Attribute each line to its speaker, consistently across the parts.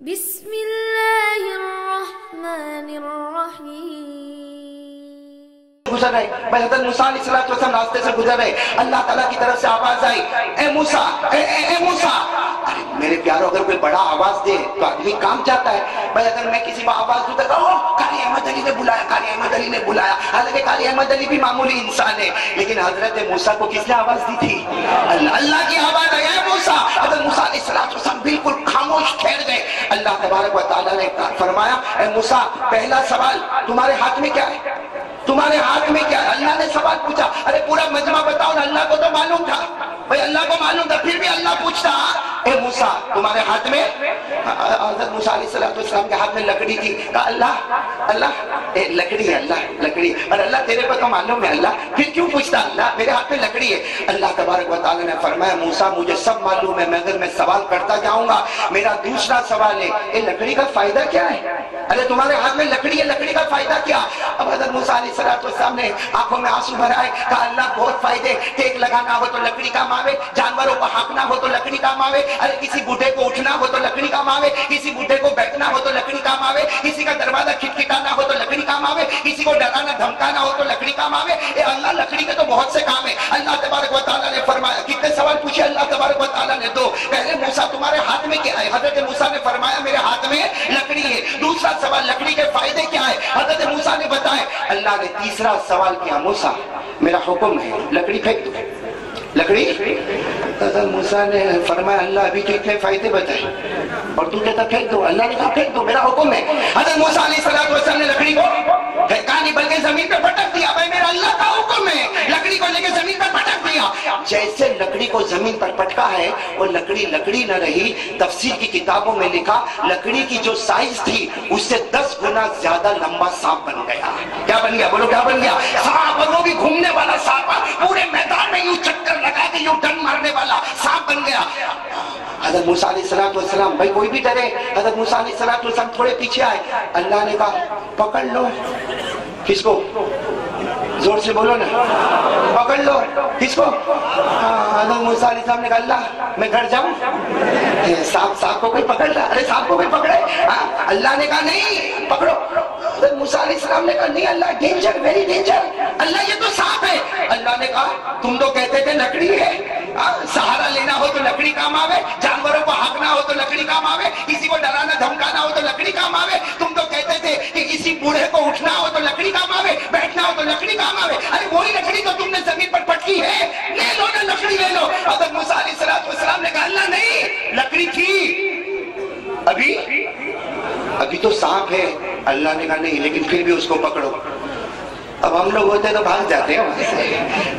Speaker 1: بسم اللہ الرحمن الرحیم۔
Speaker 2: گزر رہے بھائی حضرت موسیٰ علیہ السلام راستے سے گزر رہے، اللہ تعالیٰ کی طرف سے آواز آئی، اے موسیٰ اے موسیٰ۔ ارے میرے پیارو، اگر کوئی بڑا آواز دے تو آدمی کام جاتا ہے۔ بھائی اگر میں کسی کو آواز دوں تو قاری احمد علی نے بلایا، قاری احمد علی نے بلایا، حالانکہ قاری احمد علی بھی معمولی انسان ہے، لیکن حضرت موسیٰ کو کس نے آواز دی تھی؟ اللہ کی آواز آئی، اے موسیٰ۔ حضرت موسیٰ علیہ السلام بالکل خاموش ٹھہر گئے۔ اللہ تبارک و تعالیٰ نے فرمایا، اے موسیٰ پہلا سوال تمہارے ہاتھ میں کیا ہے؟ تمہارے ہاتھ میں کیا ہے؟ اللہ نے سوال پوچھا۔ ارے پورا مجمع بتاؤ نا، اللہ کو تو معلوم تھا بھائی، اللہ کو معلوم تھا، پھر بھی اللہ پوچھتا، اے موسیٰ تمہارے ہاتھ میں؟ حضرت موسیٰ علیہ السلام کے ہاتھ میں لکڑی تھی۔ کہا اللہ لکڑی ہے، اللہ لکڑی، اور اللہ تیرے کو تو معلوم ہے، اللہ پھر کیوں پوچھتا؟ اللہ میرے ہاتھ میں لکڑی ہے۔ اللہ تبارک و تعالیٰ نے فرمایا، موسیٰ مجھے سب معلوم ہے، مگر میں سوال کرتا جاؤں گا۔ میرا دوسرا سوال ہے، یہ لکڑی کا فائدہ کیا ہے؟ ارے تمہارے ہاتھ میں لکڑی ہے، لکڑی کا فائدہ کیا؟ اب حضرت موسیٰ علیہ السلام نے آنکھوں میں آنسو بھرائے، کہا اللہ بہت فائدے، ٹیک لگانا ہو تو لکڑی کام آوے، جانوروں کو ہانکنا ہو تو لکڑی کام آوے، ارے کسی بوڑھے کو اٹھنا ہو تو لکڑی کام آوے، کسی بوڑھے کو بیٹھنا ہو تو لکڑی کام آوے، کسی کا دروازہ کھٹکھٹانا ہو تو لکڑی کام آوے، کسی کو ڈرانا دھمکانا ہو تو لکڑی کام آوے۔ اے اللہ لکڑی کے تو بہت سے کام ہیں۔ اللہ تبارک و تعالیٰ نے فرمایا، کتنے سوال پوچھے اللہ تبارک و تعالیٰ نے؟ دو۔ پہلے موسیٰ تمہارے ہاتھ میں کیا ہے؟ حضرت موسیٰ نے فرمایا میرے ہاتھ میں لکڑی ہے۔ دوسرا سوال لکڑی کے فائدے کیا ہے؟ حضرت موسیٰ نے بتایا۔ اللہ نے تیسرا سوال کیا، موسیٰ میرا حکم ہے لکڑی پھینک دو، لکڑی۔ حضرت موسیٰ نے فرمایا اللہ ابھی تو اتنے فائدے بتائے اور تو کہتا پھینک دو۔ اللہ نے کہا پھینک دو، میرا حکم ہے۔ حضرت موسیٰ علیہ السلام نے لکڑی کو پھینکا نہیں بلکہ زمین پہ پٹک دیا۔ بھائی میرا اللہ کا حکم ہے، لکڑی کو لے کے زمین پر پٹک دیا۔ جیسے لکڑی کو زمین پر پٹکا ہے وہ لکڑی لکڑی نہ رہی، تفسیر کی کتابوں میں لکھا لکڑی کی جو سائز تھی اس سے 10 گنا زیادہ لمبا سانپ بن گیا۔ کیا بن گیا؟ بولو کیا بن گیا؟ سانپ، وہ بھی گھومنے والا سانپ، پورے میدان میں یوں چکر لگا کے یوں ڈن مارنے والا سانپ بن گیا۔ حضرت موسیٰ علیہ السلام، بھائی کوئی بھی ڈرے، حضرت موسیٰ علیہ السلام تھوڑے پیچھے آئے۔ اللہ نے کہا پکڑ لو۔ کس کو؟ زور سے بولو نا، پکڑ لو۔ کس کو؟ حضرت موسیٰ علیہ السلام نے کہا اللہ میں گھر جاؤں؟ سانپ کو کوئی پکڑ رہا؟ ارے سانپ کو کوئی پکڑے؟ اللہ نے کہا نہیں پکڑو۔ حضرت موسیٰ علیہ السلام نے کہا نہیں اللہ ڈینجر، ویری ڈینجر، اللہ یہ تو سانپ ہے۔ اللہ نے کہا تم تو کہتے تھے لکڑی ہے، سہارا لینا ہو تو لکڑی کام آوے، جانوروں کو ہانکنا ہو تو لکڑی کام آوے، کسی کو ڈرانا دھمکانا ہو تو لکڑی کام آوے۔ تم تو کہتے تھے کہ کسی بوڑھے کو اٹھنا ہو تو لکڑی کام آوے، بیٹھنا ہو تو لکڑی کام آوے۔ ارے وہی لکڑی تو تم نے زمین پر پٹکی ہے، لے لو نا لکڑی لے لو۔ حضرت موسیٰ علیہ السلام نے کہا اللہ نہیں، لکڑی تھی، ابھی تو سانپ ہے۔ اللہ نے کہا نہیں لیکن پھر بھی اس کو پکڑو۔ اب ہم لوگ ہوتے تو بھاگ جاتے ہیں وہاں سے۔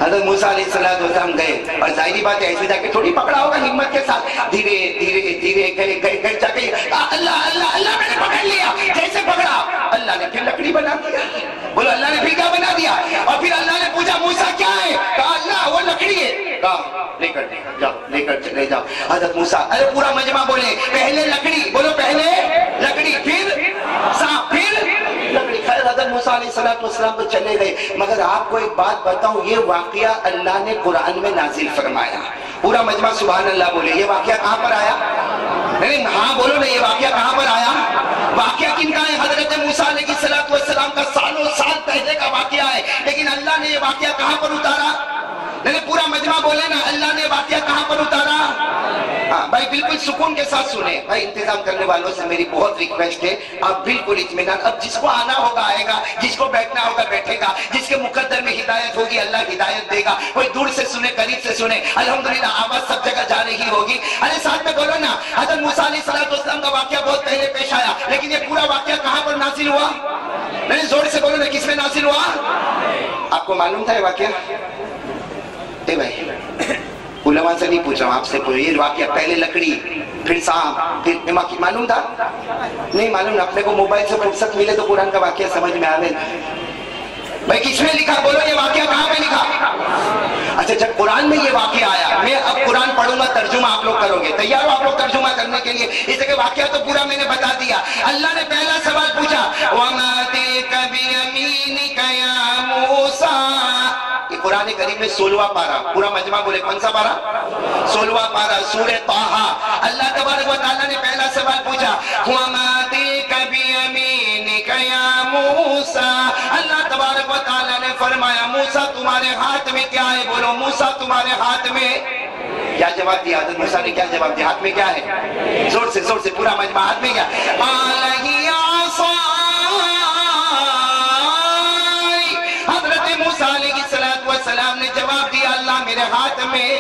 Speaker 2: حضرت موسیٰ علیہ السلام گئے اور ظاہری بات ہے ایسے جا کے تھوڑی پکڑا ہوگا، ہمت کے ساتھ دھیرے دھیرے دھیرے گئے جا کے اللہ میں نے پکڑ لیا۔ جیسے پکڑا اللہ نے پھر لکڑی بنا دیا۔ بولو اللہ نے پھر کیا بنا دیا؟ اور پھر اللہ نے پوچھا موسیٰ کیا ہے؟ کہا اللہ وہ لکڑی ہے۔ کہا لے کر جاؤ، لے کر چلے جاؤ۔ حضرت موسیٰ، ارے پورا مجمع بولے پہلے لکڑی، بولو پہلے لکڑی، پھر سانپ، پھر لکڑی۔ خیر حضرت موسیٰ علیہ السلام تو چلے گئے، مگر آپ کو ایک بات بتاؤں، یہ واقعہ اللہ نے قرآن میں نازل فرمایا۔ پورا مجمع سبحان اللہ بولے۔ یہ واقعہ کہاں پر آیا؟ نہیں ہاں بولو نا، یہ واقعہ کہاں پر آیا؟ واقعہ کن کا ہے؟ حضرت موسیٰ علیہ السلام کا سالوں سال پہلے کا واقعہ ہے، لیکن اللہ نے یہ واقعہ کہاں پر اتارا؟ نہیں پورا مجمع بولے نا، اللہ نے واقعہ کہاں پر اتارا؟ ہاں بھائی بالکل سکون کے ساتھ سنیں۔ بھائی انتظام کرنے والوں سے میری بہت ریکویسٹ ہے، آپ بالکل اطمینان، اب جس کو آنا ہوگا آئے گا، جس کو بیٹھنا ہوگا بیٹھے گا، جس کے مقدر میں ہدایت ہوگی اللہ ہدایت دے گا۔ کوئی دور سے سنے قریب سے سنے، الحمدللہ آواز سب جگہ جا رہی ہوگی۔ ارے ساتھ میں بولو نا، حضرت موسیٰ علیہ السلام کا واقعہ بہت پہلے پیش آیا، لیکن یہ پورا واقعہ کہاں پر نازل ہوا؟ نہیں زور سے بولو نا، کس میں نازل ہوا؟ آپ کو معلوم تھا یہ واقعہ؟ اے بھائی علماء سے نہیں پوچھ رہا ہوں، آپ سے پوچھ، یہ واقعہ پہلے لکڑی پھر سانپ پھر معلوم تھا؟ نہیں معلوم۔ اپنے کو موبائل سے فرصت ملے تو قرآن کا واقعہ سمجھ میں آوے۔ بھائی کس میں لکھا؟ بولو یہ واقعہ کہاں میں لکھا؟ اچھا جب قرآن میں یہ واقعہ آیا، میں اب قرآن پڑھوں گا، ترجمہ آپ لوگ کرو گے، تیار ہو آپ لوگ ترجمہ کرنے کے لیے؟ اس لیے واقعہ تو پورا میں نے بتا دیا۔ اللہ نے پہلا سوال پوچھا وَمَا تِلْكَ بِيَمِينِكَ يَا مُوسَىٰ، قرآن کریم میں 16واں پارہ، پورا مجمع بولے کون سا پارہ؟ 16واں پارہ سورہ طٰہٰ۔ اللہ تبارک و تعالیٰ نے پہلا سوال پوچھا وَمَا تِلْكَ بِيَمِينِكَ يَا مُوسَىٰ، اللہ تبارک و تعالیٰ نے فرمایا موسیٰ تمہارے ہاتھ میں کیا ہے؟ بولو موسیٰ تمہارے ہاتھ میں کیا جواب دیا؟ حضرت موسیٰ نے کیا جواب دیا؟ ہاتھ میں کیا ہے؟ زور سے پورا مجمع ہاتھ میں کیا؟ قَالَ هِيَ عَصَايَ، حضرت موسیٰ علیہ السلام نے جواب دیا اللہ میرے ہاتھ میں۔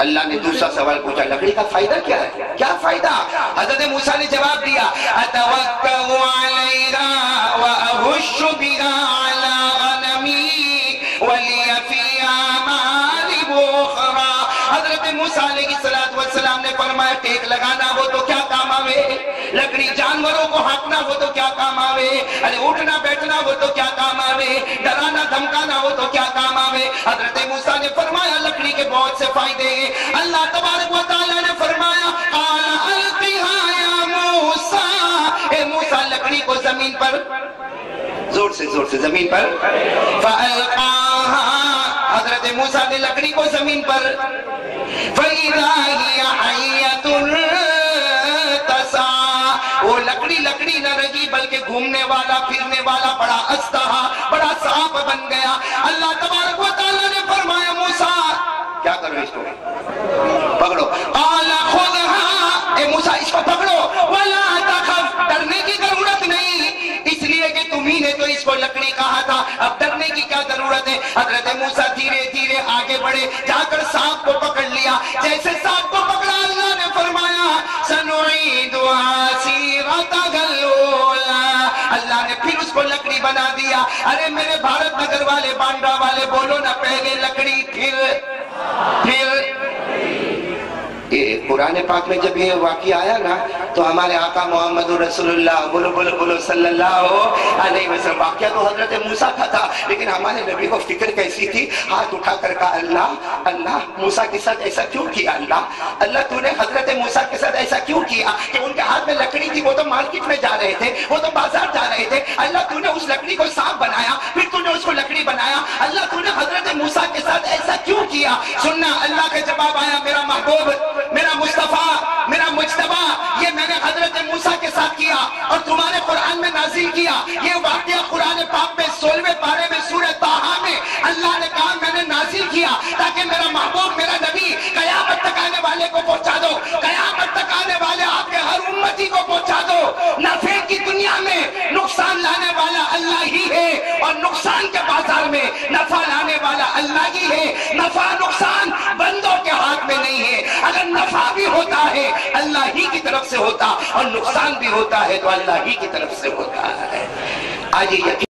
Speaker 2: اللہ نے دوسرا سوال پوچھا لکڑی کا فائدہ کیا ہے؟ کیا فائدہ؟ حضرت موسیٰ نے جواب دیا أَتَوَكَّأُ عَلَيْهَا وَأَهُشُّ بِهَا عَلَى غَنَمِي وَلِيَ فِيهَا مَآرِبُ أُخْرَى۔ حضرت موسیٰ علیہ السلام نے فرمایا ٹیک لگانا ہو تو کیا کام آوے، لکڑی جانوروں کو ہانکنا ہو تو کیا کام آوے، ارے اٹھنا بیٹھنا ہو تو کیا کام آوے، ڈرانا دھمکانا ہو تو کیا کام آوے۔ حضرت موسیٰ نے فرمایا لکڑی کے بہت سے فائدے ہیں۔ اللہ تبارک و تعالیٰ نے فرمایا قَالَ أَلْقِهَا يَا مُوسَىٰ، اے موسیٰ لکڑی کو زمین پر، زور سے زمین پر، فَأَلْقَاهَا، حضرت موسیٰ نے لکڑی کو زمین پر، فَإِذَا هِيَ حَيَّةٌ تَسْعَىٰ، وہ لکڑی نہ رہی بلکہ گھومنے والا پھرنے والا بڑا اژدہا، بڑا سانپ بن گیا۔ اللہ تبارک و تعالیٰ نے فرمایا موسیٰ کیا کرو اس کو پکڑو، قَالَ خُذْهَا، اے موسیٰ اس کو پکڑو، وَلَا تَخَفْ، ڈرنے کی ضرورت نہیں، اس لیے کہ تمہیں نے تو اس کو لکڑی کہا تھا، اب ڈرنے کی کیا ضرورت ہے۔ حضرت موسیٰ دھیرے دھیرے آگے بڑھے، جا کر سانپ کو پکڑ لیا، جیسے سانپ کو پکڑا اللہ نے فرمایا سَنُعِيدُهَا سِيرَتَهَا الْأُولَىٰ، اللہ نے پھر اس کو لکڑی بنا دیا۔ ارے میرے بھارت نگر والے بانڈرا والے بولو نا، پہلے لکڑی پھر قرآن پاک میں جب یہ واقعہ آیا نا تو ہمارے آقا محمد رسول اللہ بولو صلی اللہ علیہ وسلم، واقعہ تو حضرت موسیٰ کا تھا لیکن ہمارے نبی کو فکر کیسی تھی، ہاتھ اٹھا کر کہا اللہ موسیٰ کے ساتھ ایسا کیوں کیا؟ اللہ تو نے حضرت موسیٰ کے ساتھ ایسا کیوں کیا کہ ان کے ہاتھ میں لکڑی تھی، وہ تو مارکیٹ میں جا رہے تھے، وہ تو بازار جا رہے تھے، اللہ تو نے اس لکڑی کو سانپ بنایا، پھر تو نے اس کو لکڑی بنایا، اللہ تو نے حضرت موسیٰ کے ساتھ ایسا کیوں کیا؟ سننا اللہ کا جواب آیا میرا محبوب، میرا مصطفیٰ، میرا مجتبیٰ، یہ میں نے حضرت موسیٰ کے ساتھ کیا اور تمہارے قرآن میں نازل کیا۔ یہ واقعہ قرآن پاک میں 16ویں پارے میں سورہ طٰہٰ میں اللہ نے کہا میں نے نازل کیا تاکہ میرا محبوب میرا نبی قیامت تک آنے والے کو پہنچا دو، قیامت تک آنے والے آپ کے ہر امتی کو پہنچا دو۔ نفع کی دنیا میں نقصان لانے والا اللہ ہی ہے اور نقصان کے بازار میں نفع لانے والا اللہ ہی ہے۔ نفع نقصان بندوں کے ہاتھ میں نہیں ہے، اگر نفع بھی ہوتا ہے اللہ ہی کی طرف سے ہوتا اور نقصان بھی ہوتا ہے تو اللہ ہی کی طرف سے ہوتا ہے۔ آج یہ